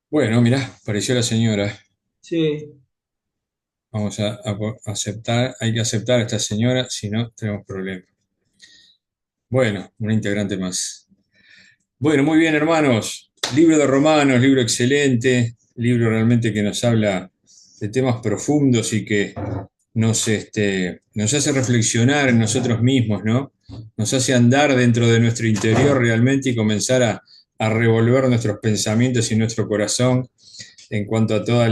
Bueno, mirá, apareció la señora. Sí, Vamos a aceptar, hay que aceptar a esta señora, si no tenemos problemas. Bueno, una integrante más. Bueno, muy bien, hermanos. Libro de Romanos, libro excelente, libro realmente que nos habla de temas profundos y que nos hace reflexionar en nosotros mismos, ¿no? Nos hace andar dentro de nuestro interior realmente y comenzar a revolver nuestros pensamientos y nuestro corazón en cuanto a todas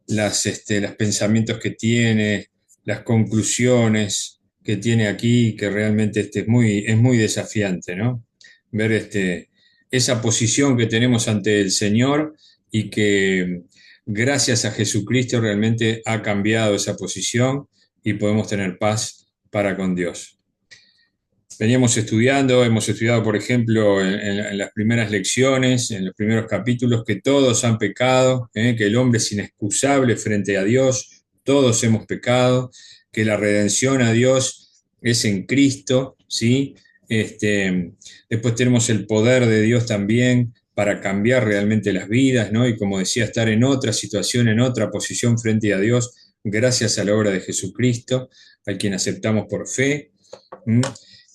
los pensamientos que tiene, las conclusiones que tiene aquí, que realmente es muy desafiante, ¿no? Ver esa posición que tenemos ante el Señor y que gracias a Jesucristo realmente ha cambiado esa posición y podemos tener paz para con Dios. Veníamos estudiando, hemos estudiado, por ejemplo, en las primeras lecciones, en los primeros capítulos, que todos han pecado, que el hombre es inexcusable frente a Dios, todos hemos pecado, que la redención a Dios es en Cristo, ¿sí? Después tenemos el poder de Dios también para cambiar realmente las vidas, ¿no? Y como decía, estar en otra situación, en otra posición frente a Dios, gracias a la obra de Jesucristo, al quien aceptamos por fe. ¿Mm?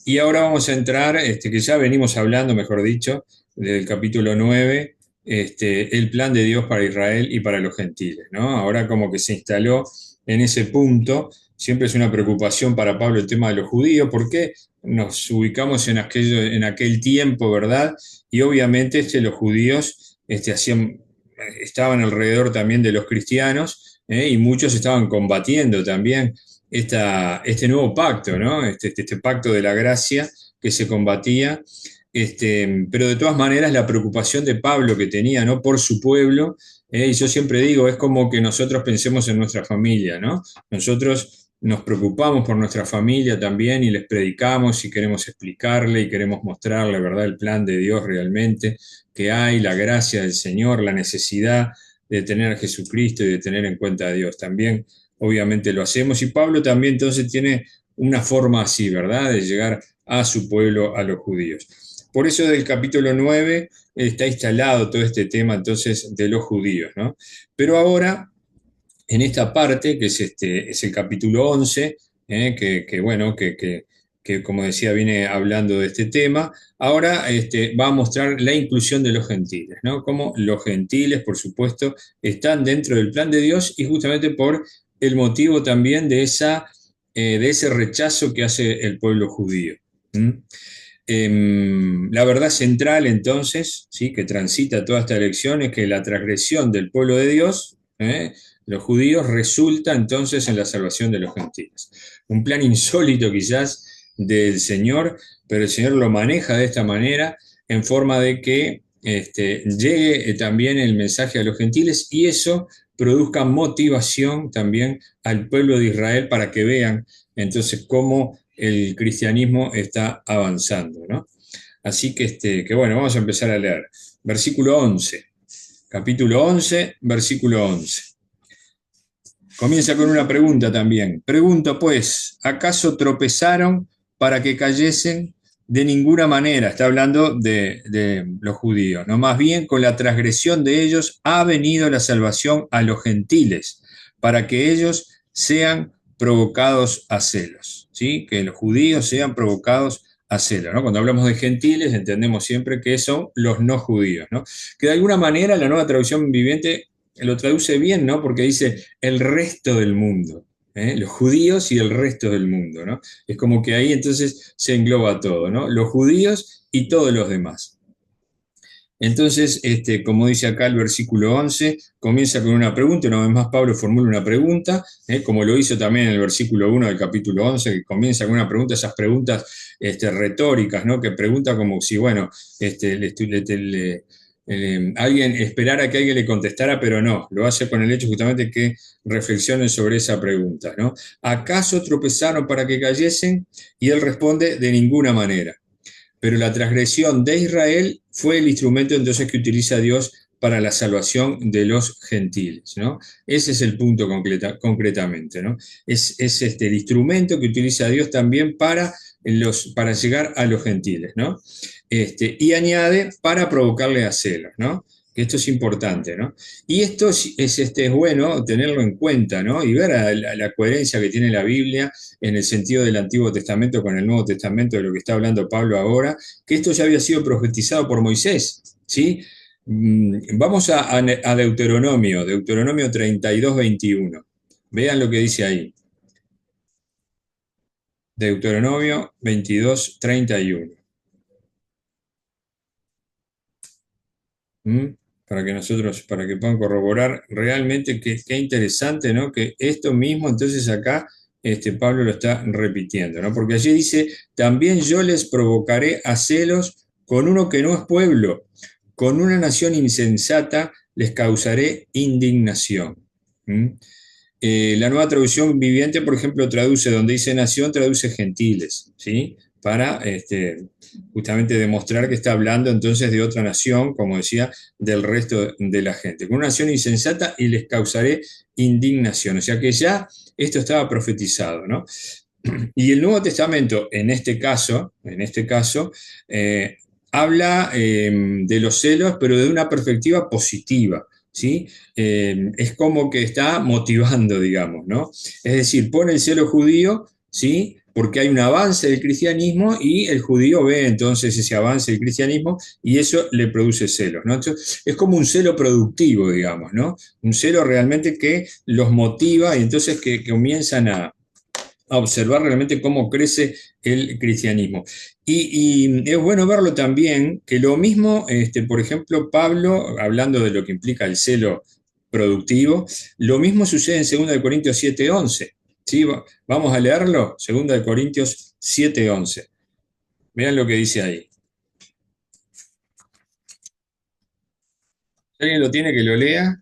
Y ahora vamos a entrar, que ya venimos hablando, mejor dicho, del capítulo 9, el plan de Dios para Israel y para los gentiles, ¿no? Ahora como que se instaló en ese punto, siempre es una preocupación para Pablo el tema de los judíos, porque nos ubicamos en aquel tiempo, ¿verdad? Y obviamente los judíos estaban alrededor también de los cristianos, y muchos estaban combatiendo también este nuevo pacto, ¿no? Este pacto de la gracia que se combatía, pero de todas maneras la preocupación de Pablo que tenía, ¿no? Por su pueblo, y yo siempre digo, es como que nosotros pensemos en nuestra familia, ¿no? Nosotros nos preocupamos por nuestra familia también y les predicamos y queremos explicarle y queremos mostrarle, ¿verdad?, el plan de Dios realmente que hay, la gracia del Señor, la necesidad de tener a Jesucristo y de tener en cuenta a Dios. También obviamente lo hacemos. Y Pablo también entonces tiene una forma así, ¿verdad?, de llegar a su pueblo, a los judíos. Por eso del capítulo 9 está instalado todo este tema entonces de los judíos, ¿no? Pero ahora, en esta parte, que es el capítulo 11, bueno, que como decía viene hablando de este tema, ahora va a mostrar la inclusión de los gentiles, ¿no? Como los gentiles, por supuesto, están dentro del plan de Dios y justamente por el motivo también de ese rechazo que hace el pueblo judío. ¿Mm? La verdad central entonces, ¿sí?, que transita toda esta elección es que la transgresión del pueblo de Dios, los judíos, resulta entonces en la salvación de los gentiles. Un plan insólito quizás del Señor, pero el Señor lo maneja de esta manera en forma de que llegue también el mensaje a los gentiles y eso produzca motivación también al pueblo de Israel para que vean entonces cómo el cristianismo está avanzando, ¿no? Así que bueno, vamos a empezar a leer. Versículo 11, capítulo 11, versículo 11. Comienza con una pregunta también. Pregunto pues, ¿acaso tropezaron para que cayesen? De ninguna manera, está hablando de los judíos, ¿no? Más bien con la transgresión de ellos ha venido la salvación a los gentiles, para que ellos sean provocados a celos, ¿sí? Que los judíos sean provocados a celos, ¿no? Cuando hablamos de gentiles entendemos siempre que son los no judíos, ¿no? Que de alguna manera la nueva traducción viviente lo traduce bien, ¿no? Porque dice el resto del mundo, ¿eh? Los judíos y el resto del mundo, ¿no? Es como que ahí entonces se engloba todo, ¿no? Los judíos y todos los demás. Entonces, como dice acá el versículo 11, comienza con una pregunta, una vez más Pablo formula una pregunta, como lo hizo también en el versículo 1 del capítulo 11, que comienza con una pregunta, esas preguntas retóricas, ¿no? Que pregunta como si, bueno, alguien esperara que alguien le contestara, pero no, lo hace con el hecho justamente que reflexionen sobre esa pregunta, ¿no? ¿Acaso tropezaron para que cayesen? Y él responde, de ninguna manera. Pero la transgresión de Israel fue el instrumento entonces que utiliza Dios para la salvación de los gentiles, ¿no? Ese es el punto concretamente, ¿no? Es el instrumento que utiliza Dios también para llegar a los gentiles, ¿no? Y añade para provocarle a celos, ¿no? que esto es importante, ¿no? Y esto es bueno tenerlo en cuenta, ¿no? Y ver la coherencia que tiene la Biblia en el sentido del Antiguo Testamento con el Nuevo Testamento, de lo que está hablando Pablo ahora, que esto ya había sido profetizado por Moisés, ¿sí? Vamos a Deuteronomio, Deuteronomio 32, 21. Vean lo que dice ahí. Deuteronomio 22, 31. ¿Mm? Para que puedan corroborar realmente qué interesante, ¿no? Que esto mismo entonces acá Pablo lo está repitiendo, ¿no? Porque allí dice, también yo les provocaré a celos con uno que no es pueblo, con una nación insensata les causaré indignación. ¿Mm? La nueva traducción viviente, por ejemplo, traduce donde dice nación, traduce gentiles, ¿sí? Para justamente demostrar que está hablando entonces de otra nación, como decía, del resto de la gente. Con una nación insensata y les causaré indignación. O sea que ya esto estaba profetizado, ¿no? Y el Nuevo Testamento, en este caso habla de los celos, pero de una perspectiva positiva. ¿Sí? Es como que está motivando, digamos, ¿no? Es decir, pone el celo judío, ¿sí? Porque hay un avance del cristianismo y el judío ve entonces ese avance del cristianismo y eso le produce celos, ¿no? Entonces, es como un celo productivo, digamos, ¿no? Un celo realmente que los motiva y entonces que comienzan a observar realmente cómo crece el cristianismo. Y es bueno verlo también, que lo mismo, por ejemplo, Pablo, hablando de lo que implica el celo productivo, lo mismo sucede en 2 Corintios 7:11. ¿Sí? Vamos a leerlo, 2 Corintios 7:11. Vean lo que dice ahí. Si alguien lo tiene, que lo lea.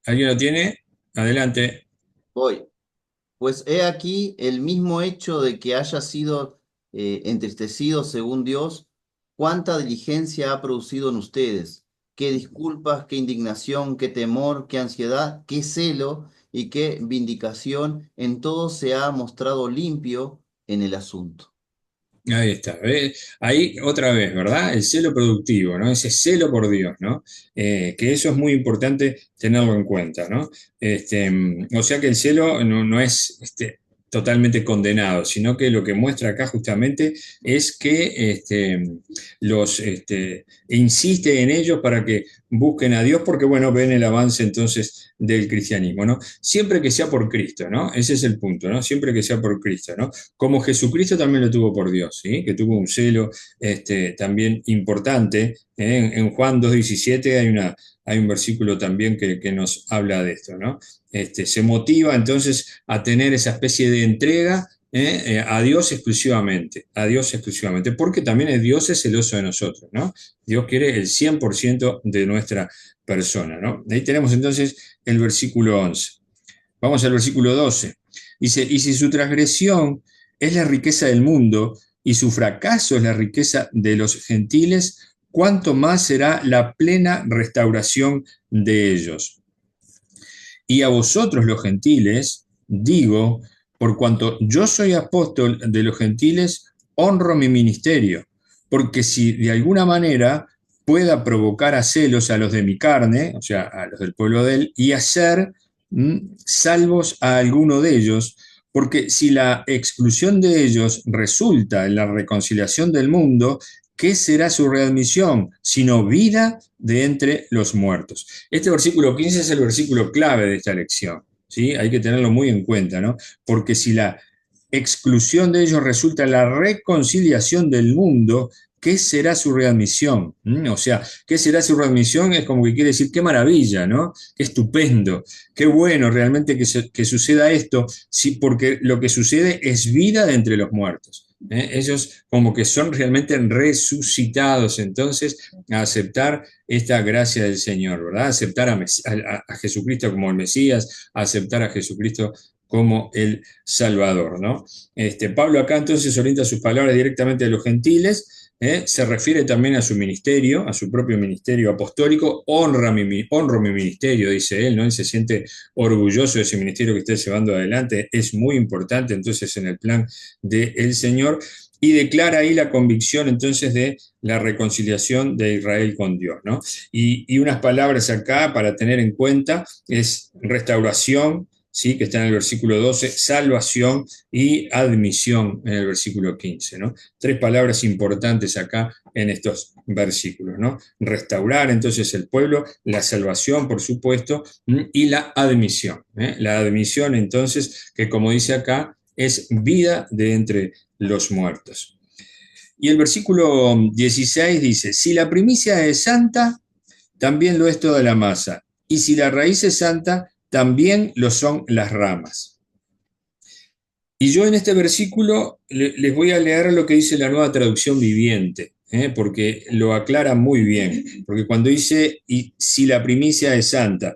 ¿Alguien lo tiene? Adelante. Voy. Pues he aquí el mismo hecho de que haya sido entristecido según Dios, cuánta diligencia ha producido en ustedes, qué disculpas, qué indignación, qué temor, qué ansiedad, qué celo y qué vindicación, en todo se ha mostrado limpio en el asunto. Ahí está. Ahí otra vez, ¿verdad? El celo productivo, ¿no? Ese celo por Dios, ¿no? Que eso es muy importante tenerlo en cuenta, ¿no? O sea que el celo no es totalmente condenado, sino que lo que muestra acá justamente es que insiste en ellos para que busquen a Dios porque, bueno, ven el avance entonces del cristianismo, ¿no? Siempre que sea por Cristo, ¿no? Ese es el punto, ¿no? Siempre que sea por Cristo, ¿no? Como Jesucristo también lo tuvo por Dios, ¿sí? Que tuvo un celo también importante. En Juan 2:17 hay un versículo también que nos habla de esto, ¿no? Se motiva entonces a tener esa especie de entrega a Dios exclusivamente, porque también Dios es celoso de nosotros, ¿no? Dios quiere el 100% de nuestra persona, ¿no? Ahí tenemos entonces el versículo 11. Vamos al versículo 12. Dice, y si su transgresión es la riqueza del mundo y su fracaso es la riqueza de los gentiles, ¿cuánto más será la plena restauración de ellos? Y a vosotros los gentiles, digo, por cuanto yo soy apóstol de los gentiles, honro mi ministerio, porque si de alguna manera pueda provocar a celos a los de mi carne, o sea, a los del pueblo de él, y hacer salvos a alguno de ellos, porque si la exclusión de ellos resulta en la reconciliación del mundo, ¿qué será su readmisión? Sino vida de entre los muertos. Este versículo 15 es el versículo clave de esta lección, ¿sí? Hay que tenerlo muy en cuenta, ¿no? Porque si la exclusión de ellos resulta en la reconciliación del mundo, ¿qué será su readmisión? O sea, ¿qué será su readmisión? Es como que quiere decir, qué maravilla, ¿no? Qué estupendo, qué bueno realmente que suceda esto, sí, porque lo que sucede es vida de entre los muertos. Ellos como que son realmente resucitados, entonces, a aceptar esta gracia del Señor, ¿verdad? Aceptar a Jesucristo como el Mesías, a aceptar a Jesucristo como el Salvador, ¿no? Pablo acá entonces orienta sus palabras directamente a los gentiles, se refiere también a su ministerio, a su propio ministerio apostólico, honro mi ministerio, dice él, ¿no? Él se siente orgulloso de ese ministerio que está llevando adelante, es muy importante entonces en el plan del Señor, y declara ahí la convicción entonces de la reconciliación de Israel con Dios, ¿no? Y unas palabras acá para tener en cuenta es restauración, ¿sí? Que está en el versículo 12, salvación y admisión en el versículo 15, ¿no? Tres palabras importantes acá en estos versículos, ¿no? Restaurar entonces el pueblo, la salvación, por supuesto, y la admisión. La admisión entonces, que como dice acá, es vida de entre los muertos. Y el versículo 16 dice, si la primicia es santa, también lo es toda la masa. Y si la raíz es santa, también lo son las ramas. Y yo en este versículo les voy a leer lo que dice la Nueva Traducción Viviente, porque lo aclara muy bien. Porque cuando dice, y si la primicia es santa,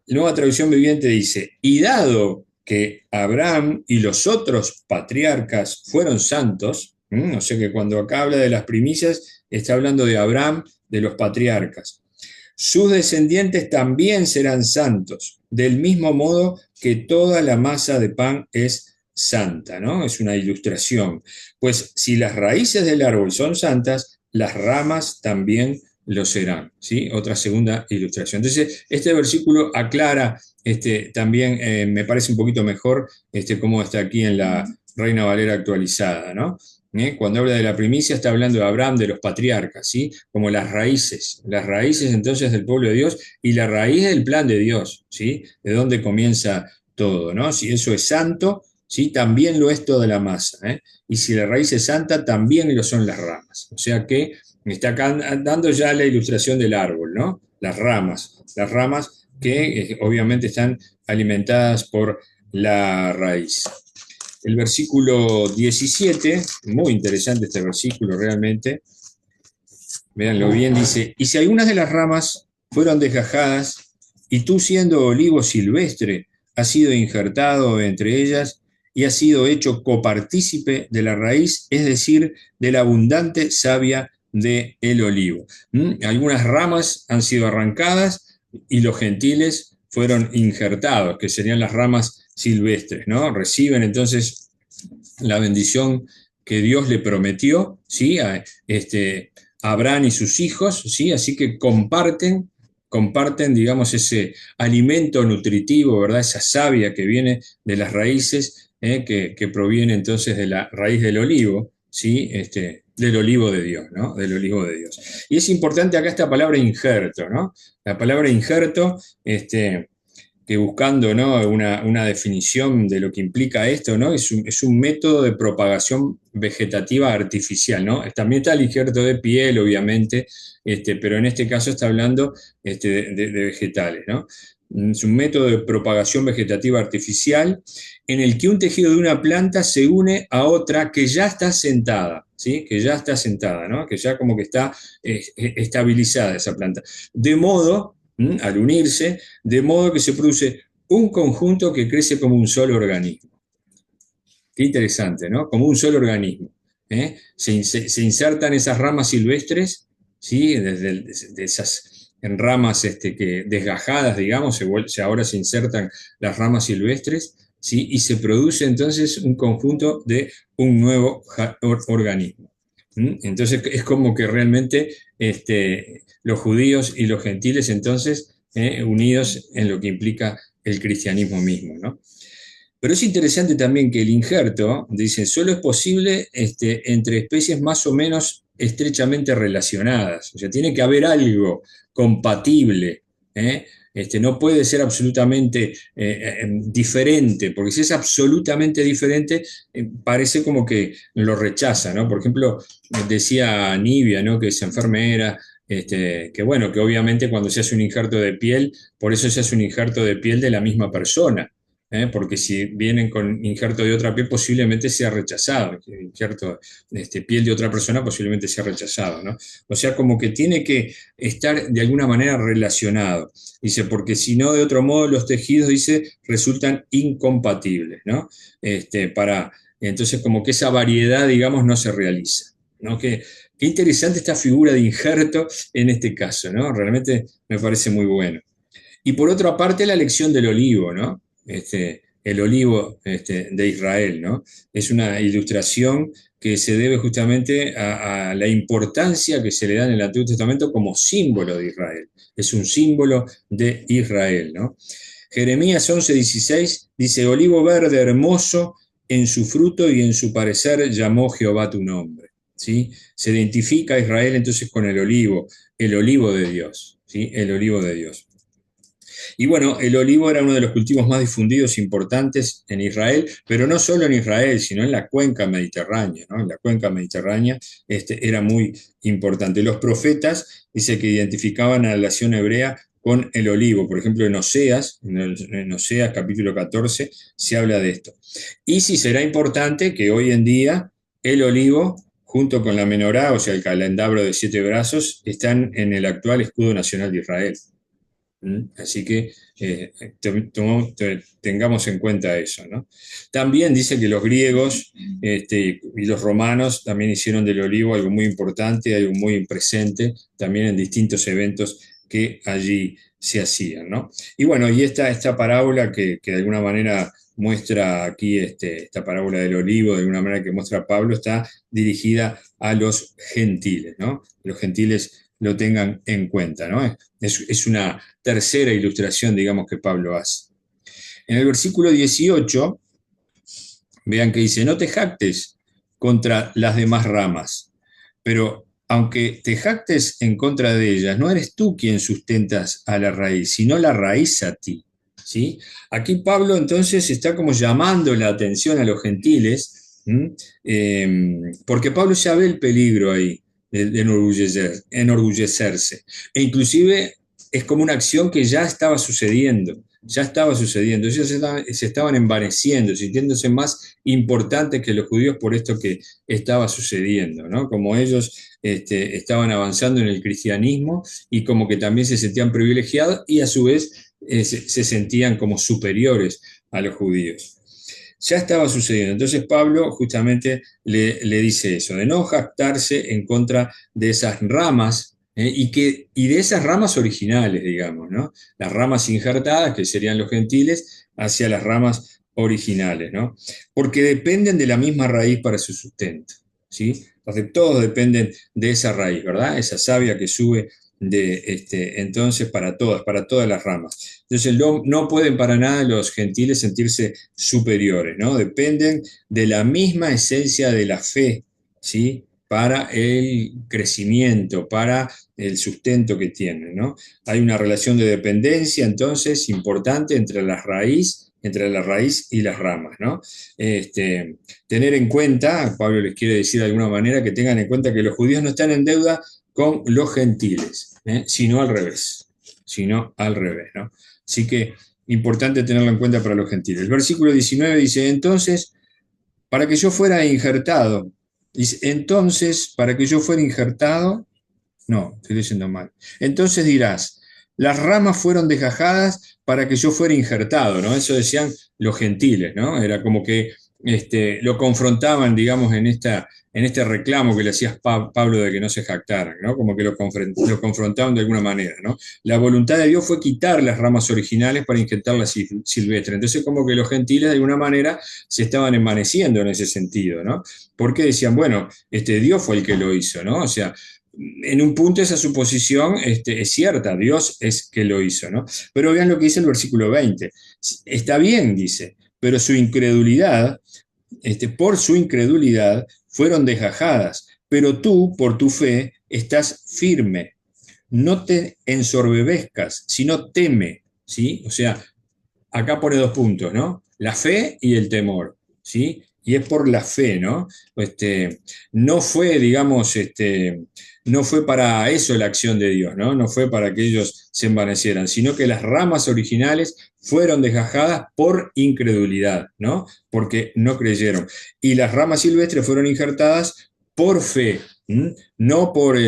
la Nueva Traducción Viviente dice, y dado que Abraham y los otros patriarcas fueron santos, o sea que cuando acá habla de las primicias, está hablando de Abraham, de los patriarcas. Sus descendientes también serán santos, del mismo modo que toda la masa de pan es santa, ¿no? Es una ilustración. Pues si las raíces del árbol son santas, las ramas también lo serán, ¿sí? Otra segunda ilustración. Entonces, este versículo aclara también, me parece un poquito mejor, cómo está aquí en la Reina Valera actualizada, ¿no? Cuando habla de la primicia está hablando de Abraham, de los patriarcas, ¿sí? Como las raíces entonces del pueblo de Dios y la raíz del plan de Dios, ¿sí? De dónde comienza todo, ¿no? Si eso es santo, ¿sí? También lo es toda la masa, ¿eh? Y si la raíz es santa, también lo son las ramas. O sea que me está dando ya la ilustración del árbol, ¿no? Las ramas que obviamente están alimentadas por la raíz. El versículo 17, muy interesante este versículo realmente, véanlo bien, dice, y si algunas de las ramas fueron desgajadas, y tú siendo olivo silvestre, has sido injertado entre ellas y has sido hecho copartícipe de la raíz, es decir, de la abundante savia del olivo. Algunas ramas han sido arrancadas y los gentiles fueron injertados, que serían las ramas silvestres, ¿no? Reciben entonces la bendición que Dios le prometió, ¿sí? A Abraham y sus hijos, ¿sí? Así que comparten, digamos, ese alimento nutritivo, ¿verdad? Esa savia que viene de las raíces, que proviene entonces de la raíz del olivo, ¿sí? Del olivo de Dios, ¿no? Del olivo de Dios. Y es importante acá esta palabra injerto, ¿no? La palabra injerto, que buscando, ¿no? una definición de lo que implica esto, ¿no? Es un método de propagación vegetativa artificial, ¿no? También está el injerto de piel, obviamente, pero en este caso está hablando de vegetales, ¿no? Es un método de propagación vegetativa artificial en el que un tejido de una planta se une a otra que ya está sentada, ¿sí? Que ya está sentada, ¿no? Que ya como que está estabilizada esa planta. De modo, al unirse, de modo que se produce un conjunto que crece como un solo organismo. Qué interesante, ¿no? Como un solo organismo. Se insertan esas ramas silvestres, ¿sí? De esas ramas que desgajadas, digamos, ahora se insertan las ramas silvestres, ¿sí? Y se produce entonces un conjunto de un nuevo organismo. Entonces es como que realmente los judíos y los gentiles entonces unidos en lo que implica el cristianismo mismo, ¿no? Pero es interesante también que el injerto, dice, solo es posible entre especies más o menos estrechamente relacionadas. O sea, tiene que haber algo compatible. ¿eh? No puede ser absolutamente diferente, porque si es absolutamente diferente, parece como que lo rechaza, ¿no? Por ejemplo, decía Nivia, ¿no? Que es enfermera, que bueno, que obviamente cuando se hace un injerto de piel, por eso se hace un injerto de piel de la misma persona, porque si vienen con injerto de otra piel, posiblemente sea rechazado. Injerto piel de otra persona, posiblemente sea rechazado, ¿no? O sea, como que tiene que estar de alguna manera relacionado. Dice, porque si no, de otro modo, los tejidos, dice, resultan incompatibles, ¿no? Entonces, como que esa variedad, digamos, no se realiza, ¿no? Qué interesante esta figura de injerto en este caso, ¿no? Realmente me parece muy bueno. Y por otra parte, la elección del olivo, ¿no? El olivo de Israel, ¿no? Es una ilustración que se debe justamente a la importancia que se le da en el Antiguo Testamento como símbolo de Israel. Es un símbolo de Israel, ¿no? Jeremías 11:16 dice, olivo verde hermoso, en su fruto y en su parecer llamó Jehová tu nombre. ¿Sí? Se identifica a Israel entonces con el olivo de Dios, ¿sí? El olivo de Dios. Y bueno, el olivo era uno de los cultivos más difundidos e importantes en Israel, pero no solo en Israel, sino en la cuenca mediterránea, ¿no? En la cuenca mediterránea era muy importante. Los profetas, dice que identificaban a la nación hebrea con el olivo. Por ejemplo, en Oseas capítulo 14, se habla de esto. Y sí será importante que hoy en día el olivo, junto con la menorá, o sea, el candelabro de 7 brazos, están en el actual escudo nacional de Israel. Así que tengamos en cuenta eso, ¿no? También dice que los griegos y los romanos también hicieron del olivo algo muy importante, algo muy presente, también en distintos eventos que allí se hacían, ¿no? Y bueno, y esta parábola que de alguna manera muestra aquí, esta parábola del olivo, de alguna manera que muestra Pablo, está dirigida a los gentiles, ¿no? Los gentiles lo tengan en cuenta, ¿no? Es una tercera ilustración, digamos, que Pablo hace. En el versículo 18, vean que dice, no te jactes contra las demás ramas, pero aunque te jactes en contra de ellas, no eres tú quien sustentas a la raíz, sino la raíz a ti. ¿Sí? Aquí Pablo entonces está como llamando la atención a los gentiles, porque Pablo ya ve el peligro ahí de enorgullecerse. E inclusive es como una acción que ya estaba sucediendo. Ya estaba sucediendo, ellos se estaban envaneciendo, sintiéndose más importantes que los judíos por esto que estaba sucediendo, ¿no? Como ellos estaban avanzando en el cristianismo y como que también se sentían privilegiados y a su vez se sentían como superiores a los judíos. Ya estaba sucediendo. Entonces Pablo justamente le dice eso, de no jactarse en contra de esas ramas y de esas ramas originales, digamos, ¿no? Las ramas injertadas, que serían los gentiles, hacia las ramas originales, ¿no? Porque dependen de la misma raíz para su sustento, ¿sí? Entonces todos dependen de esa raíz, ¿verdad? Esa savia que sube entonces para todas las ramas. Entonces no pueden para nada los gentiles sentirse superiores, ¿no? Dependen de la misma esencia de la fe, ¿sí? Para el crecimiento, para el sustento que tienen, ¿no? Hay una relación de dependencia entonces importante entre la raíz y las ramas, ¿no? Tener en cuenta, Pablo les quiere decir de alguna manera, que tengan en cuenta que los judíos no están en deuda con los gentiles, sino al revés, ¿no? Así que importante tenerlo en cuenta para los gentiles. El versículo 19 dice, entonces, para que yo fuera injertado, dice, entonces, para que yo fuera injertado, no, estoy diciendo mal, entonces dirás, las ramas fueron desgajadas para que yo fuera injertado, ¿no? Eso decían los gentiles, ¿no? Era como que lo confrontaban, digamos, en este reclamo que le hacía Pablo de que no se jactaran, ¿no? Como que lo confrontaban de alguna manera, ¿no? La voluntad de Dios fue quitar las ramas originales para injertar las silvestres. Entonces, como que los gentiles de alguna manera se estaban envaneciendo en ese sentido, ¿no? Porque decían, bueno, Dios fue el que lo hizo, ¿no? O sea, en un punto esa suposición es cierta, Dios es que lo hizo, ¿no? Pero vean lo que dice el versículo 20. Está bien, dice, pero su incredulidad, por su incredulidad, fueron desgajadas, pero tú, por tu fe, estás firme. No te ensorbebezcas, sino teme, ¿sí? O sea, acá pone dos puntos, ¿no? La fe y el temor, ¿sí? y es por la fe, ¿no? No fue, digamos, no fue para eso la acción de Dios, ¿no? No fue para que ellos se envanecieran, sino que las ramas originales fueron desgajadas por incredulidad, ¿no? Porque no creyeron. Y las ramas silvestres fueron injertadas por fe, ¿m? No por,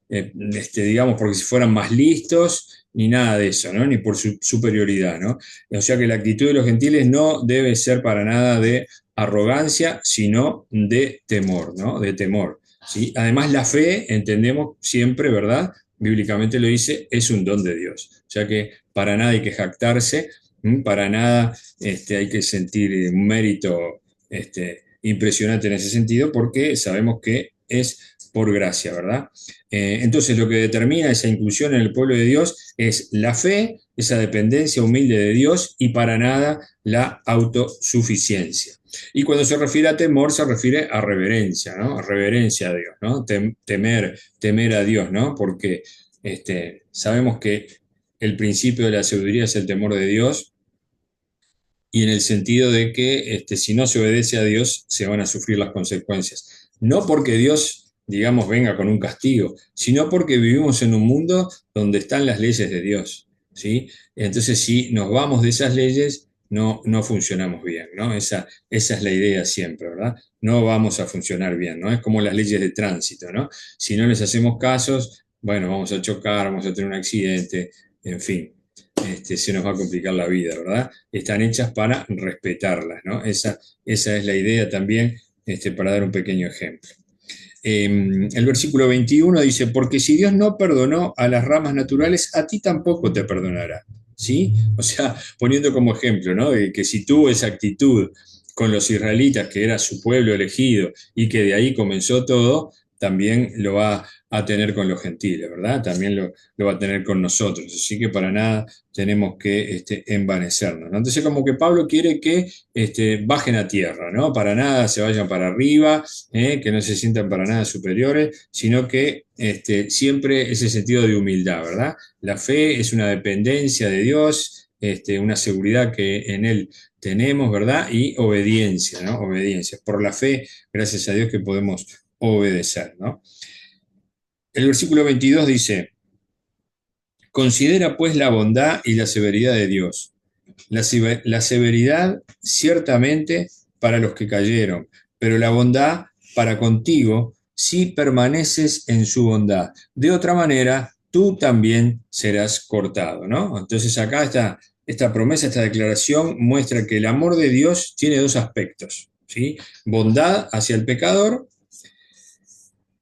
digamos, porque si fueran más listos, ni nada de eso, ¿no? Ni por su superioridad, ¿no? O sea que la actitud de los gentiles no debe ser para nada de arrogancia, sino de temor, ¿no? De temor. ¿Sí? Además, la fe, entendemos siempre, ¿verdad? Bíblicamente lo dice, es un don de Dios. O sea que para nada hay que jactarse, para nada hay que sentir un mérito impresionante en ese sentido, porque sabemos que es por gracia, ¿verdad? Entonces lo que determina esa inclusión en el pueblo de Dios es la fe, esa dependencia humilde de Dios y para nada la autosuficiencia. Y cuando se refiere a temor, se refiere a reverencia, ¿no? A reverencia a Dios, ¿no? Temer a Dios, ¿no? Porque sabemos que el principio de la sabiduría es el temor de Dios, y en el sentido de que si no se obedece a Dios, se van a sufrir las consecuencias. No porque Dios, digamos, venga con un castigo, sino porque vivimos en un mundo donde están las leyes de Dios, ¿sí? Entonces, si nos vamos de esas leyes, no funcionamos bien, ¿no? Esa es la idea siempre, ¿verdad? No vamos a funcionar bien, ¿no? Es como las leyes de tránsito, ¿no? Si no les hacemos casos, bueno, vamos a chocar, vamos a tener un accidente, en fin. Se nos va a complicar la vida, ¿verdad? Están hechas para respetarlas, ¿no? Esa es la idea también, para dar un pequeño ejemplo. El versículo 21 dice, porque si Dios no perdonó a las ramas naturales, a ti tampoco te perdonará. ¿Sí? O sea, poniendo como ejemplo, ¿no? De que si tuvo esa actitud con los israelitas, que era su pueblo elegido, y que de ahí comenzó todo, también lo va a tener con los gentiles, ¿verdad? También lo va a tener con nosotros. Así que para nada tenemos que envanecernos, ¿no? Entonces, como que Pablo quiere que bajen a tierra, ¿no? Para nada se vayan para arriba, que no se sientan para nada superiores, sino que siempre ese sentido de humildad, ¿verdad? La fe es una dependencia de Dios, una seguridad que en Él tenemos, ¿verdad? Y obediencia, ¿no? Obediencia. Por la fe, gracias a Dios que podemos obedecer, ¿no? El versículo 22 dice, considera pues la bondad y la severidad de Dios. La severidad ciertamente para los que cayeron, pero la bondad para contigo si permaneces en su bondad. De otra manera, tú también serás cortado, ¿no? Entonces acá esta promesa, esta declaración muestra que el amor de Dios tiene dos aspectos, ¿sí? Bondad hacia el pecador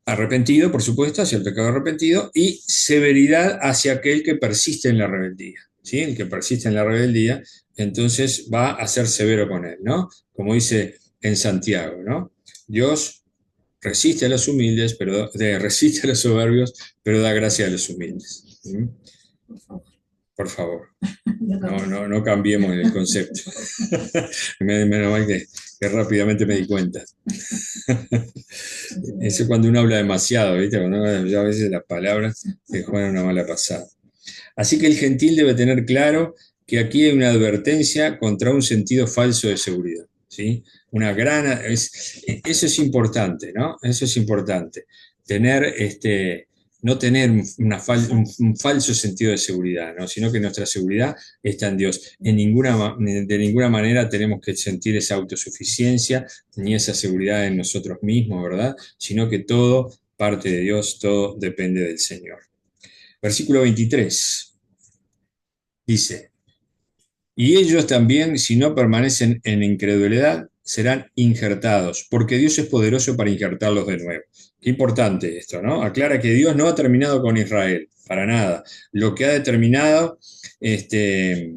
arrepentido, por supuesto, hacia el pecado arrepentido, y severidad hacia aquel que persiste en la rebeldía. ¿Sí? El que persiste en la rebeldía, entonces va a ser severo con él, ¿no? Como dice en Santiago, ¿no? Dios resiste a los humildes, pero resiste a los soberbios, pero da gracia a los humildes. ¿Mm? Por favor. No cambiemos el concepto. Menos mal que rápidamente me di cuenta. Eso es cuando uno habla demasiado, ¿viste? Ya a veces las palabras te juegan una mala pasada. Así que el gentil debe tener claro que aquí hay una advertencia contra un sentido falso de seguridad, ¿sí? Eso es importante, ¿no? Eso es importante. No tener un falso sentido de seguridad, ¿no? Sino que nuestra seguridad está en Dios. De ninguna manera tenemos que sentir esa autosuficiencia ni esa seguridad en nosotros mismos, ¿verdad? Sino que todo parte de Dios, todo depende del Señor. Versículo 23 dice, y ellos también, si no permanecen en incredulidad, serán injertados, porque Dios es poderoso para injertarlos de nuevo. Qué importante esto, ¿no? Aclara que Dios no ha terminado con Israel, para nada. Lo que ha determinado ese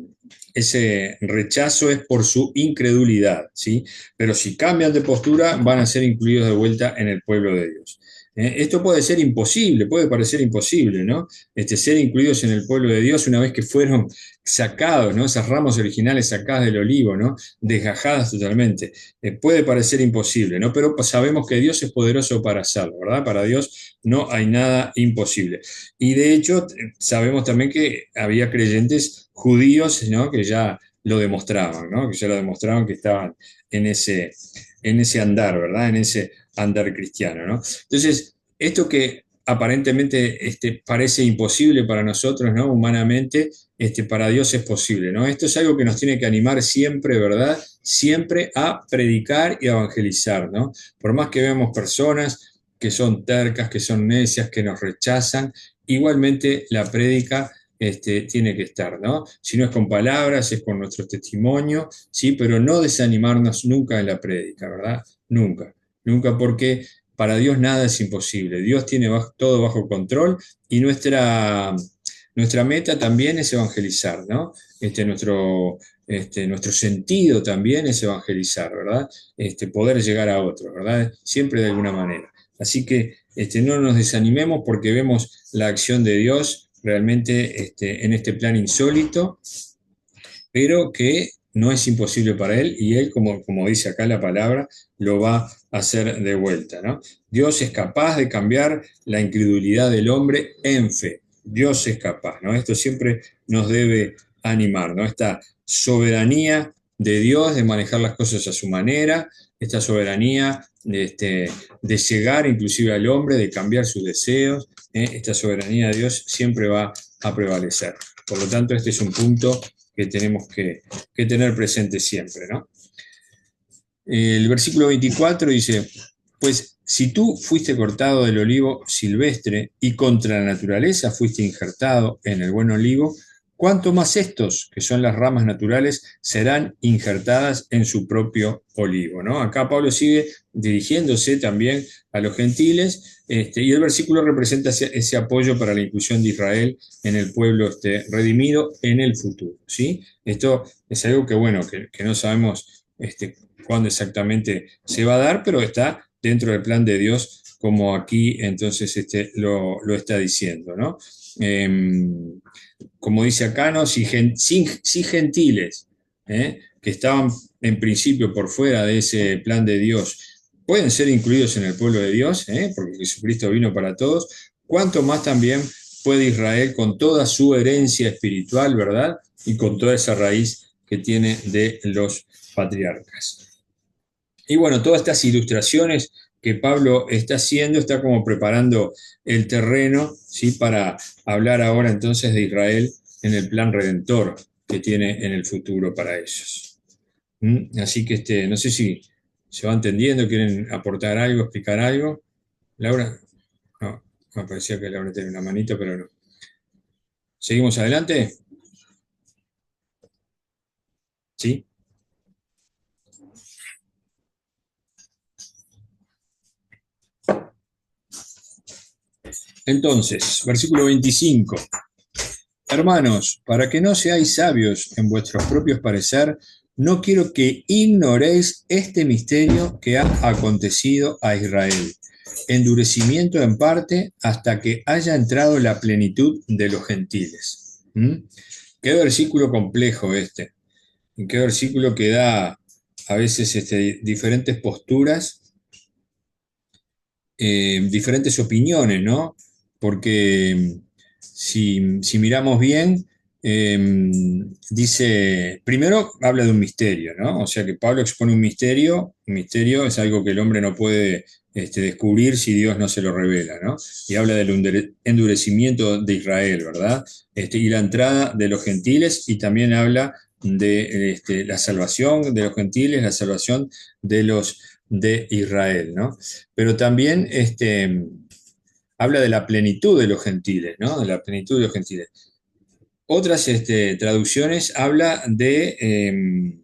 rechazo es por su incredulidad, ¿sí? Pero si cambian de postura, van a ser incluidos de vuelta en el pueblo de Dios. Esto puede ser imposible, puede parecer imposible, ¿no? Ser incluidos en el pueblo de Dios una vez que fueron sacados, ¿no? Esas ramas originales sacadas del olivo, ¿no? Desgajadas totalmente. Puede parecer imposible, ¿no? Pero sabemos que Dios es poderoso para hacerlo, ¿verdad? Para Dios no hay nada imposible. Y de hecho, sabemos también que había creyentes judíos, ¿no? Que ya lo demostraban, ¿no? Que ya lo demostraban que estaban en ese en ese andar, ¿verdad? En ese andar cristiano, ¿no? Entonces, esto que aparentemente parece imposible para nosotros, ¿no? Humanamente, para Dios es posible, ¿no? Esto es algo que nos tiene que animar siempre, ¿verdad? Siempre a predicar y a evangelizar, ¿no? Por más que veamos personas que son tercas, que son necias, que nos rechazan, igualmente la prédica tiene que estar, ¿no? Si no es con palabras, es con nuestro testimonio, ¿sí? Pero no desanimarnos nunca en la prédica, ¿verdad? Nunca, nunca, porque para Dios nada es imposible. Dios tiene todo bajo control y nuestra meta también es evangelizar, ¿no? Nuestro sentido también es evangelizar, ¿verdad? Poder llegar a otros, ¿verdad? Siempre de alguna manera. Así que no nos desanimemos porque vemos la acción de Dios realmente en este plan insólito, pero que no es imposible para Él y Él, como dice acá la palabra, lo va a hacer de vuelta, ¿no? Dios es capaz de cambiar la incredulidad del hombre en fe. Dios es capaz, ¿no? Esto siempre nos debe animar, ¿no? Esta soberanía de Dios de manejar las cosas a su manera, esta soberanía de llegar inclusive al hombre, de cambiar sus deseos, esta soberanía de Dios siempre va a prevalecer. Por lo tanto, este es un punto que tenemos que tener presente siempre, ¿no? El versículo 24 dice, pues si tú fuiste cortado del olivo silvestre y contra la naturaleza fuiste injertado en el buen olivo, cuánto más estos, que son las ramas naturales, serán injertadas en su propio olivo, ¿no? Acá Pablo sigue dirigiéndose también a los gentiles, y el versículo representa ese apoyo para la inclusión de Israel en el pueblo redimido en el futuro, ¿sí? Esto es algo que, bueno, que no sabemos cuándo exactamente se va a dar, pero está dentro del plan de Dios, como aquí entonces lo está diciendo, ¿no? Eh, Como dice acá, ¿no? Si gentiles, que estaban en principio por fuera de ese plan de Dios, pueden ser incluidos en el pueblo de Dios, porque Jesucristo vino para todos, cuánto más también puede Israel con toda su herencia espiritual, ¿verdad? Y con toda esa raíz que tiene de los patriarcas. Y bueno, todas estas ilustraciones que Pablo está haciendo, está como preparando el terreno, ¿sí? Para hablar ahora entonces de Israel en el plan redentor que tiene en el futuro para ellos. Así que no sé si se va entendiendo, quieren aportar algo, explicar algo. Laura, no, me parecía que Laura tenía una manito, pero no. ¿Seguimos adelante? ¿Sí? Entonces, versículo 25. Hermanos, para que no seáis sabios en vuestros propios parecer, no quiero que ignoréis este misterio que ha acontecido a Israel. Endurecimiento en parte hasta que haya entrado la plenitud de los gentiles. Qué versículo complejo este. Qué versículo que da a veces diferentes posturas, diferentes opiniones, ¿no? Porque si miramos bien, eh, dice, primero habla de un misterio, ¿no? O sea que Pablo expone un misterio es algo que el hombre no puede descubrir si Dios no se lo revela, ¿no? Y habla del endurecimiento de Israel, ¿verdad? Y la entrada de los gentiles, y también habla de la salvación de los gentiles, la salvación de los de Israel, ¿no? Pero también habla de la plenitud de los gentiles, ¿no? De la plenitud de los gentiles. Otras traducciones habla de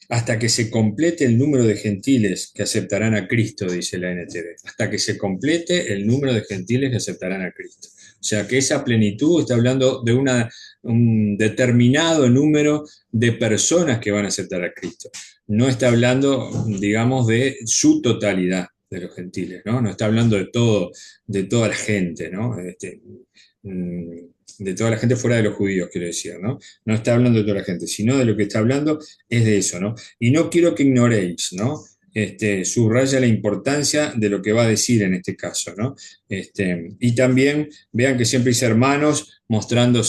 hasta que se complete el número de gentiles que aceptarán a Cristo, dice la NTV. Hasta que se complete el número de gentiles que aceptarán a Cristo. O sea que esa plenitud está hablando de un determinado número de personas que van a aceptar a Cristo. No está hablando, digamos, de su totalidad de los gentiles, ¿no? No está hablando de toda la gente, ¿no? De toda la gente fuera de los judíos, quiero decir, ¿no? No está hablando de toda la gente, sino de lo que está hablando es de eso, ¿no? Y no quiero que ignoréis, ¿no? subraya la importancia de lo que va a decir en este caso, ¿no? Y también vean que siempre dice hermanos, mostrando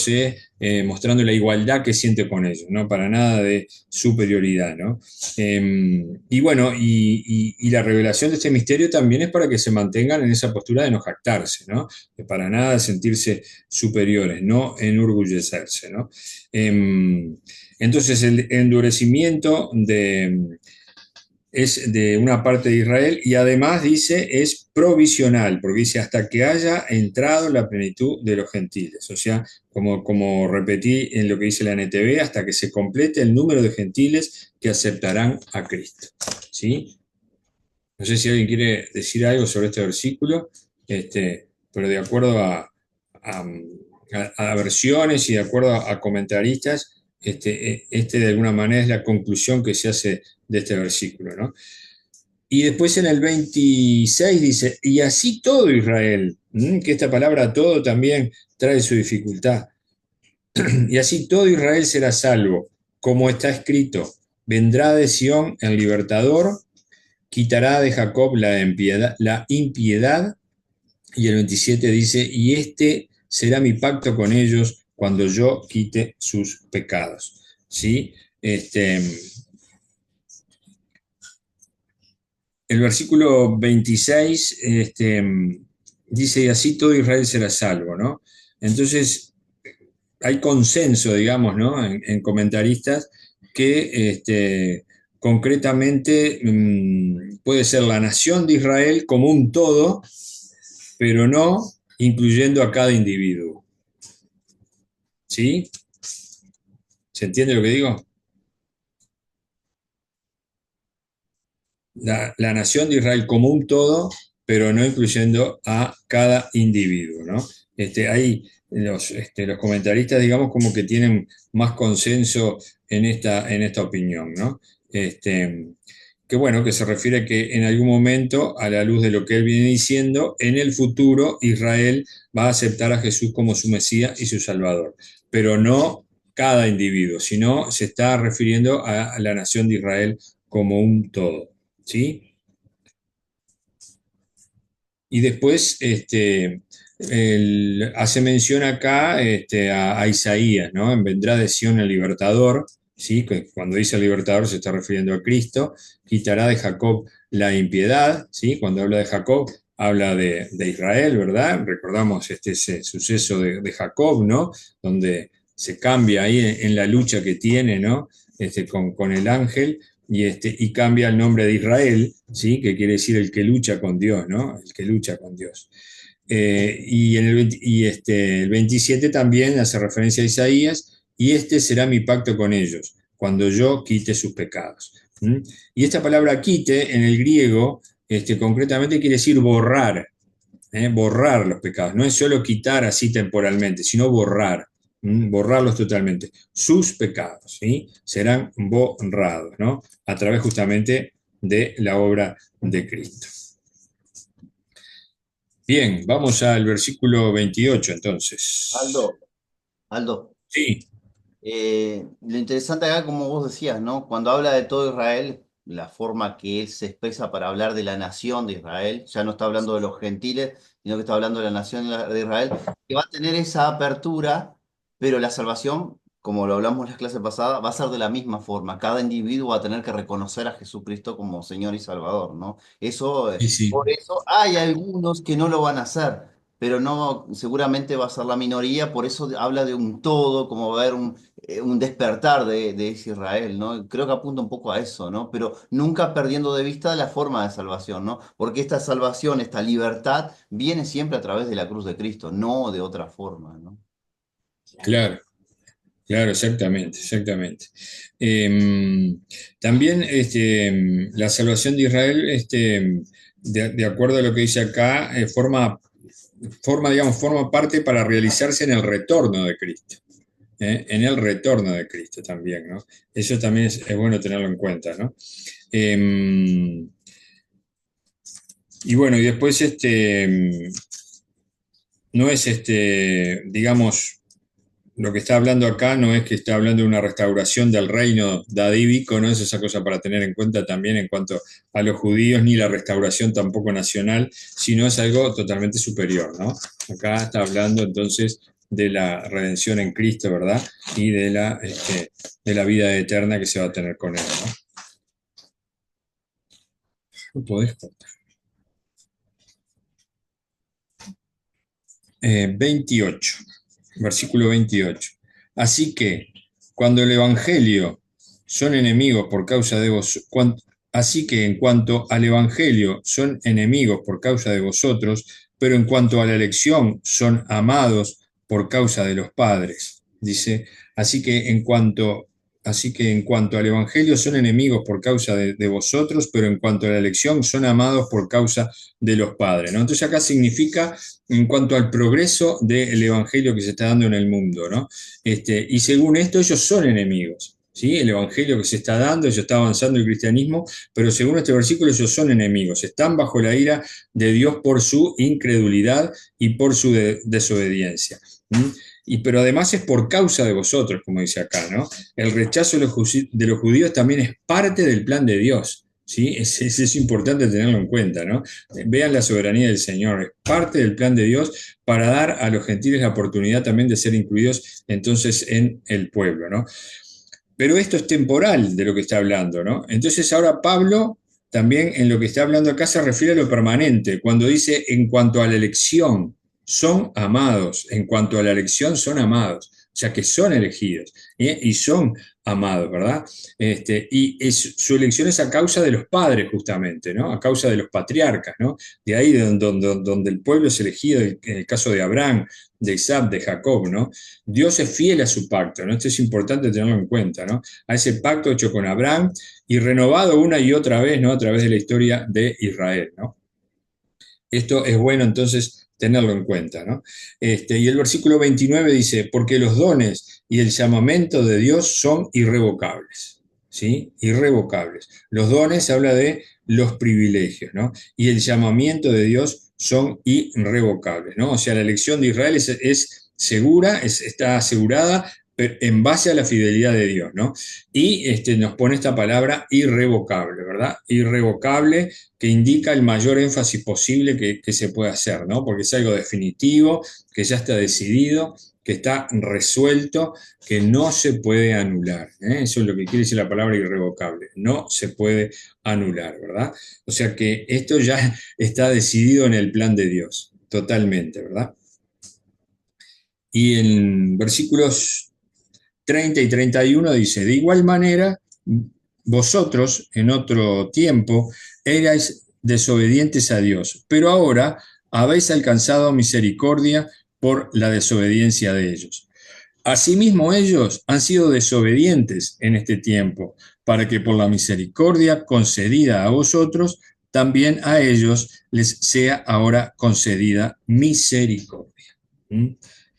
la igualdad que siente con ellos, ¿no? Para nada de superioridad, ¿no? Y bueno, y la revelación de este misterio también es para que se mantengan en esa postura de no jactarse, ¿no? De para nada sentirse superiores, no enorgullecerse, ¿no? Entonces, el endurecimiento es de una parte de Israel y además dice es provisional, porque dice hasta que haya entrado la plenitud de los gentiles. O sea, como repetí en lo que dice la NTV, hasta que se complete el número de gentiles que aceptarán a Cristo. ¿Sí? No sé si alguien quiere decir algo sobre este versículo, pero de acuerdo a, a versiones y de acuerdo a comentaristas, de alguna manera es la conclusión que se hace de este versículo, ¿no? Y después en el 26 dice, y así todo Israel, que esta palabra todo también trae su dificultad, y así todo Israel será salvo, como está escrito, vendrá de Sión el libertador, quitará de Jacob la impiedad, y el 27 dice, y este será mi pacto con ellos cuando yo quite sus pecados. ¿Sí? El versículo 26 dice, y así todo Israel será salvo, ¿no? Entonces, hay consenso, digamos, ¿no? En comentaristas que concretamente puede ser la nación de Israel como un todo, pero no incluyendo a cada individuo. ¿Sí? ¿Se entiende lo que digo? La nación de Israel como un todo, pero no incluyendo a cada individuo, ¿no? Ahí los comentaristas, digamos, como que tienen más consenso en esta opinión, ¿no? Que bueno, que se refiere que en algún momento, a la luz de lo que él viene diciendo, en el futuro Israel va a aceptar a Jesús como su Mesías y su Salvador, pero no cada individuo, sino se está refiriendo a la nación de Israel como un todo. ¿Sí? Y después hace mención acá a Isaías, ¿no? En vendrá de Sion el libertador, ¿sí? Que cuando dice el libertador se está refiriendo a Cristo, quitará de Jacob la impiedad, ¿sí? Cuando habla de Jacob, habla de Israel, ¿verdad? Recordamos ese suceso de Jacob, ¿no? Donde se cambia ahí en la lucha que tiene, ¿no? Con el ángel, y cambia el nombre de Israel, ¿sí? Que quiere decir el que lucha con Dios, ¿no? El que lucha con Dios. El 27 también hace referencia a Isaías, y este será mi pacto con ellos, cuando yo quite sus pecados. ¿Mm? Y esta palabra quite en el griego concretamente quiere decir borrar, borrar los pecados. No es solo quitar así temporalmente, sino borrar, borrarlos totalmente. Sus pecados, ¿sí? Serán borrados, ¿no? A través justamente de la obra de Cristo. Bien, vamos al versículo 28 entonces. Aldo, Aldo, Sí, lo interesante acá, como vos decías, ¿no? Cuando habla de todo Israel, la forma que él se expresa para hablar de la nación de Israel, ya no está hablando de los gentiles, sino que está hablando de la nación de Israel, que va a tener esa apertura, pero la salvación, como lo hablamos en la clase pasada, va a ser de la misma forma. Cada individuo va a tener que reconocer a Jesucristo como Señor y Salvador, ¿no? Eso, sí, sí. por eso hay algunos que no lo van a hacer, pero no, seguramente va a ser la minoría, por eso habla de un todo, como va a haber un despertar de ese Israel, ¿no? Creo que apunta un poco a eso, ¿no? Pero nunca perdiendo de vista la forma de salvación, ¿no? Porque esta salvación, esta libertad, viene siempre a través de la cruz de Cristo, no de otra forma, ¿no? Claro, claro, exactamente, exactamente. También la salvación de Israel, de acuerdo a lo que dice acá, digamos, forma parte para realizarse en el retorno de Cristo. En el retorno de Cristo también, ¿no? Eso también es bueno tenerlo en cuenta, ¿no? Eh, y bueno, y después no es digamos, lo que está hablando acá no es que está hablando de una restauración del reino davídico, no es esa cosa para tener en cuenta también en cuanto a los judíos, ni la restauración tampoco nacional, sino es algo totalmente superior, ¿no? Acá está hablando entonces de la redención en Cristo, ¿verdad? Y de la vida eterna que se va a tener con él, ¿no? No podés. 28, versículo 28. Así que cuando el Evangelio son enemigos por causa de vos, así que en cuanto al Evangelio son enemigos por causa de vosotros, pero en cuanto a la elección son amados por causa de los padres. Dice, así que en cuanto al Evangelio son enemigos por causa de vosotros, pero en cuanto a la elección son amados por causa de los padres, ¿no? Entonces acá significa en cuanto al progreso del evangelio que se está dando en el mundo, ¿no? Y según esto, ellos son enemigos. ¿Sí? El evangelio que se está dando, ellos está avanzando el cristianismo, pero según este versículo, ellos son enemigos, están bajo la ira de Dios por su incredulidad y por su desobediencia. Pero además es por causa de vosotros, como dice acá, ¿no? El rechazo de los judíos también es parte del plan de Dios. ¿Sí? Es importante tenerlo en cuenta, ¿no? Vean la soberanía del Señor, es parte del plan de Dios para dar a los gentiles la oportunidad también de ser incluidos entonces en el pueblo, ¿no? Pero esto es temporal de lo que está hablando, ¿no? Entonces ahora Pablo también en lo que está hablando acá se refiere a lo permanente, cuando dice en cuanto a la elección, son amados, en cuanto a la elección son amados, o sea que son elegidos y son amados, ¿verdad? Su elección es a causa de los padres justamente, ¿no? A causa de los patriarcas, ¿no? De ahí donde el pueblo es elegido, en el caso de Abraham, de Isaac, de Jacob, ¿no? Dios es fiel a su pacto, ¿no? Esto es importante tenerlo en cuenta, ¿no? A ese pacto hecho con Abraham y renovado una y otra vez, ¿no? A través de la historia de Israel, ¿no? Esto es bueno entonces tenerlo en cuenta, ¿no? Y el versículo 29 dice, porque los dones y el llamamiento de Dios son irrevocables, ¿sí? Irrevocables. Los dones habla de los privilegios, ¿no? Y el llamamiento de Dios son irrevocables, ¿no? O sea, la elección de Israel es segura, está asegurada en base a la fidelidad de Dios, ¿no? Y nos pone esta palabra irrevocable, ¿verdad? Irrevocable, que indica el mayor énfasis posible que se puede hacer, ¿no? Porque es algo definitivo, que ya está decidido, que está resuelto, que no se puede anular. Eso es lo que quiere decir la palabra irrevocable. No se puede anular, ¿verdad? O sea que esto ya está decidido en el plan de Dios, totalmente, ¿verdad? Y en versículos 30 y 31 dice, de igual manera, vosotros en otro tiempo erais desobedientes a Dios, pero ahora habéis alcanzado misericordia por la desobediencia de ellos. Asimismo, ellos han sido desobedientes en este tiempo, para que por la misericordia concedida a vosotros, también a ellos les sea ahora concedida misericordia.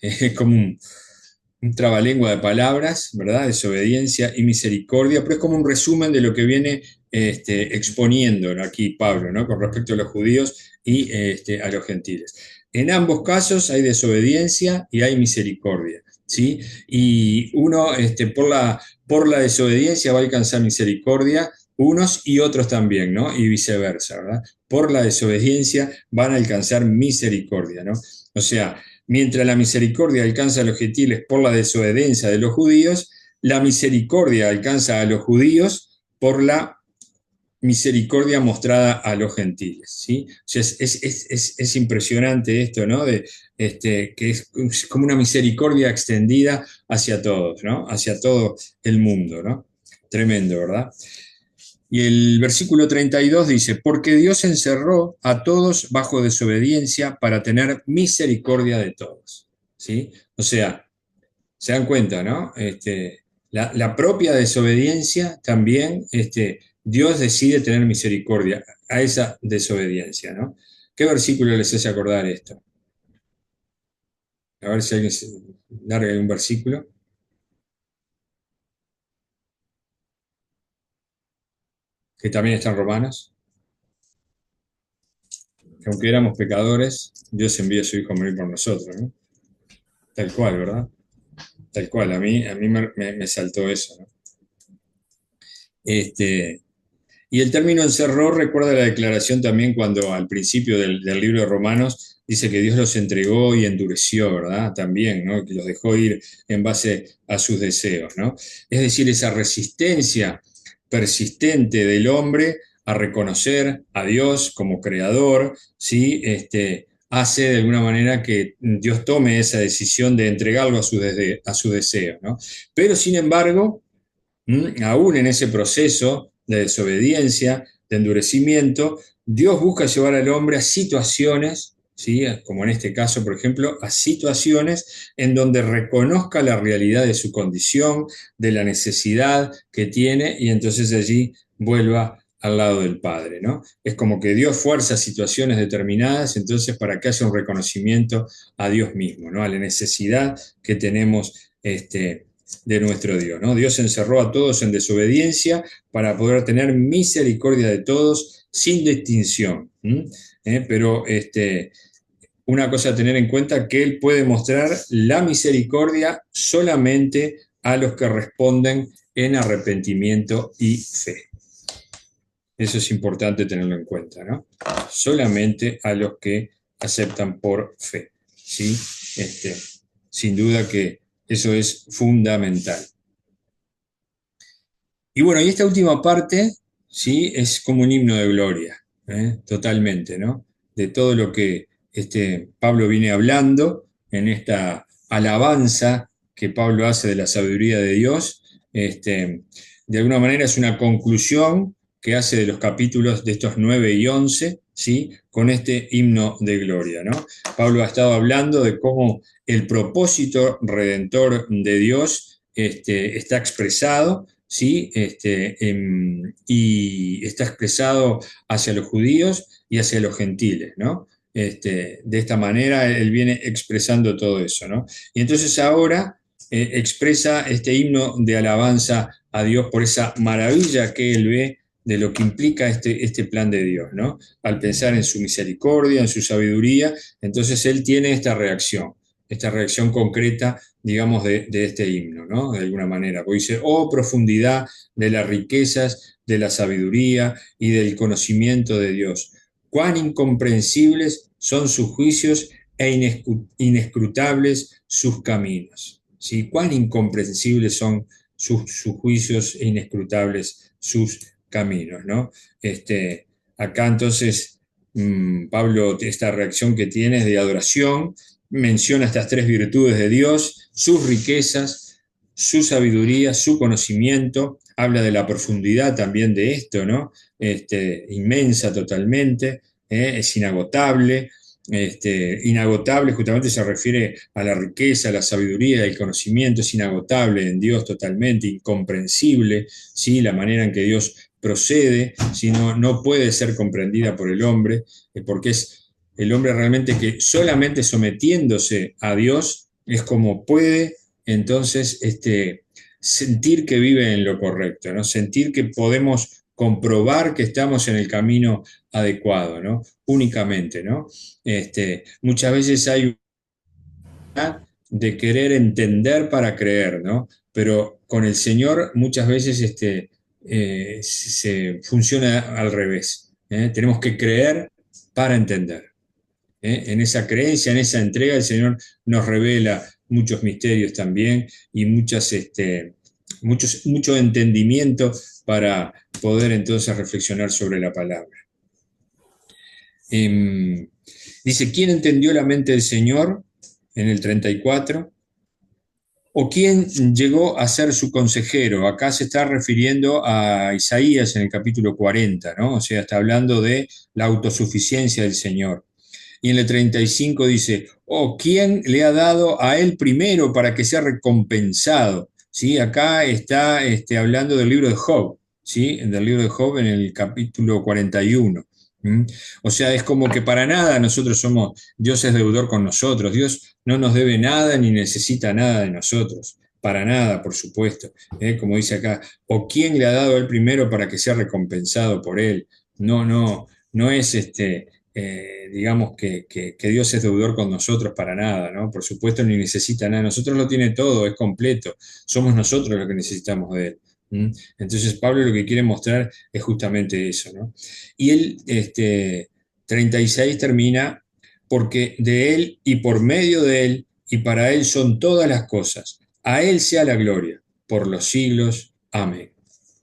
Es como un trabalengua de palabras, ¿verdad? Desobediencia y misericordia, pero es como un resumen de lo que viene exponiendo, ¿no? Aquí Pablo, ¿no? Con respecto a los judíos y a los gentiles. En ambos casos hay desobediencia y hay misericordia, ¿sí? Y uno, por la desobediencia va a alcanzar misericordia, unos y otros también, ¿no? Y viceversa, ¿verdad? Por la desobediencia van a alcanzar misericordia, ¿no? O sea, mientras la misericordia alcanza a los gentiles por la desobediencia de los judíos, la misericordia alcanza a los judíos por la misericordia mostrada a los gentiles. ¿Sí? O sea, es impresionante esto, ¿no? Que es como una misericordia extendida hacia todos, ¿no? Hacia todo el mundo, ¿no? Tremendo, ¿verdad? Y el versículo 32 dice, porque Dios encerró a todos bajo desobediencia para tener misericordia de todos. ¿Sí? O sea, se dan cuenta, ¿no? La propia desobediencia también, Dios decide tener misericordia a esa desobediencia, ¿no? ¿Qué versículo les hace acordar esto? A ver si alguien larga un versículo, que también está en Romanos. Que aunque éramos pecadores, Dios envió a su Hijo a morir por nosotros, ¿no? Tal cual, ¿verdad? tal cual, a mí me saltó eso, ¿no? Este, y el término encerró recuerda la declaración también cuando al principio del libro de Romanos dice que Dios los entregó y endureció, ¿verdad? También, ¿no? Que los dejó ir en base a sus deseos, ¿no? Es decir, esa resistencia persistente del hombre a reconocer a Dios como creador, ¿sí? Hace de alguna manera que Dios tome esa decisión de entregarlo a su deseo, ¿no? Pero sin embargo, aún en ese proceso de desobediencia, de endurecimiento, Dios busca llevar al hombre a situaciones, ¿sí? Como en este caso, por ejemplo, a situaciones en donde reconozca la realidad de su condición, de la necesidad que tiene, y entonces allí vuelva al lado del Padre, ¿no? Es como que Dios fuerza situaciones determinadas, entonces para que haya un reconocimiento a Dios mismo, ¿no? A la necesidad que tenemos de nuestro Dios, ¿no? Dios encerró a todos en desobediencia para poder tener misericordia de todos sin distinción. Pero una cosa a tener en cuenta que Él puede mostrar la misericordia solamente a los que responden en arrepentimiento y fe. Eso es importante tenerlo en cuenta, ¿no? Solamente a los que aceptan por fe, ¿sí? Sin duda que eso es fundamental. Y bueno, y esta última parte, sí, es como un himno de gloria, totalmente, ¿no? De todo lo que Pablo viene hablando en esta alabanza que Pablo hace de la sabiduría de Dios. De alguna manera es una conclusión que hace de los capítulos de estos 9 y 11, ¿sí? Con este himno de gloria, ¿no? Pablo ha estado hablando de cómo el propósito redentor de Dios está expresado, ¿sí? Y está expresado hacia los judíos y hacia los gentiles, ¿no? De esta manera él viene expresando todo eso, ¿no? Y entonces ahora expresa este himno de alabanza a Dios por esa maravilla que él ve de lo que implica este plan de Dios, ¿no? Al pensar en su misericordia, en su sabiduría, entonces él tiene esta reacción concreta, digamos, de este himno, ¿no? De alguna manera, porque dice, oh profundidad de las riquezas, de la sabiduría y del conocimiento de Dios, cuán incomprensibles son sus juicios e inescrutables sus caminos, ¿sí? Cuán incomprensibles son sus juicios e inescrutables sus caminos, ¿no? Acá entonces Pablo, esta reacción que tiene es de adoración, menciona estas tres virtudes de Dios, sus riquezas, su sabiduría, su conocimiento, habla de la profundidad también de esto, ¿no? Inmensa totalmente, es inagotable. Inagotable justamente se refiere a la riqueza, a la sabiduría, el conocimiento, es inagotable en Dios totalmente, incomprensible, ¿sí? La manera en que Dios procede, ¿sí? No puede ser comprendida por el hombre, porque es el hombre realmente que solamente sometiéndose a Dios es como puede entonces sentir que vive en lo correcto, ¿no? Sentir que podemos comprobar que estamos en el camino adecuado, ¿no? Únicamente, ¿no? Muchas veces hay de querer entender para creer, ¿no? Pero con el Señor muchas veces se funciona al revés. Tenemos que creer para entender. En esa creencia, en esa entrega, el Señor nos revela muchos misterios también y mucho entendimiento para poder entonces reflexionar sobre la palabra. Dice, ¿quién entendió la mente del Señor? En el 34. ¿O quién llegó a ser su consejero? Acá se está refiriendo a Isaías en el capítulo 40, ¿no? O sea, está hablando de la autosuficiencia del Señor. Y en el 35 dice, ¿o quién le ha dado a él primero para que sea recompensado? ¿Sí? Acá está hablando del libro de Job, ¿sí? Del libro de Job en el capítulo 41. O sea, es como que para nada nosotros somos, Dios es deudor con nosotros, Dios no nos debe nada ni necesita nada de nosotros, para nada, por supuesto. Como dice acá, o quién le ha dado a él primero para que sea recompensado por él. No es digamos que Dios es deudor con nosotros para nada, ¿no? Por supuesto, ni necesita nada. Nosotros lo tiene todo, es completo. Somos nosotros los que necesitamos de Él. ¿Mm? Entonces, Pablo lo que quiere mostrar es justamente eso, ¿no? Y él, 36 termina, porque de Él y por medio de Él y para Él son todas las cosas. A Él sea la gloria por los siglos. Amén.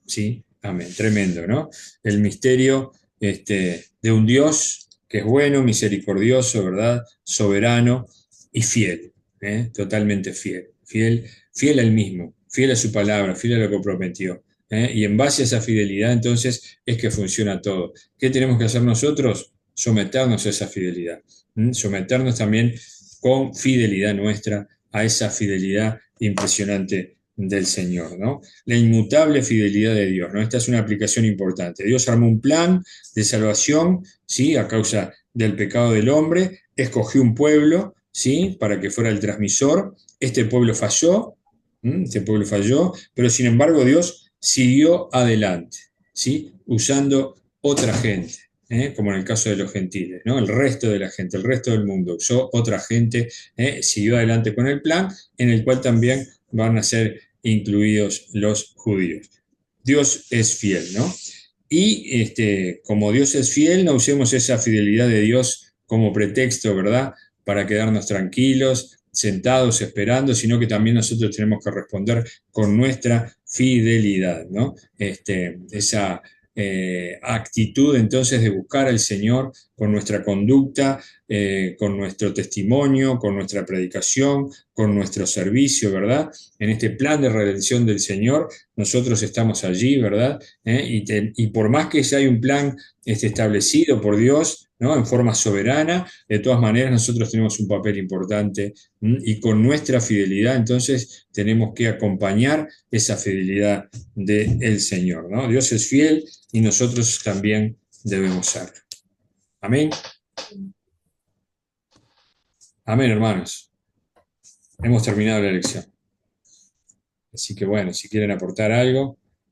¿Sí? Amén. Tremendo, ¿no? El misterio de un Dios que es bueno, misericordioso, ¿verdad? Soberano y fiel, ¿eh? Totalmente fiel. Fiel, fiel al mismo, fiel a su palabra, fiel a lo que prometió. ¿Eh? Y en base a esa fidelidad, entonces, es que funciona todo. ¿Qué tenemos que hacer nosotros? Someternos a esa fidelidad. Someternos también con fidelidad nuestra a esa fidelidad impresionante del Señor, ¿no? La inmutable fidelidad de Dios, ¿no? Esta es una aplicación importante. Dios armó un plan de salvación, ¿sí? A causa del pecado del hombre, escogió un pueblo, ¿sí? Para que fuera el transmisor. Este pueblo falló, pero sin embargo Dios siguió adelante, ¿sí? Usando otra gente. Como en el caso de los gentiles, ¿no? El resto de la gente, el resto del mundo usó otra gente, siguió adelante con el plan, en el cual también van a ser incluidos los judíos. Dios es fiel, ¿no? Y como Dios es fiel, no usemos esa fidelidad de Dios como pretexto, ¿verdad? Para quedarnos tranquilos, sentados, esperando, sino que también nosotros tenemos que responder con nuestra fidelidad, ¿no? Esa actitud entonces de buscar al Señor con nuestra conducta, con nuestro testimonio, con nuestra predicación, con nuestro servicio, ¿verdad? En este plan de redención del Señor, nosotros estamos allí, ¿verdad? Y por más que ya hay un plan establecido por Dios, ¿no? En forma soberana, de todas maneras nosotros tenemos un papel importante, y con nuestra fidelidad entonces tenemos que acompañar esa fidelidad del Señor, ¿no? Dios es fiel y nosotros también debemos serlo. Amén. Amén, hermanos. Hemos terminado la lección. Así que bueno, si quieren aportar algo.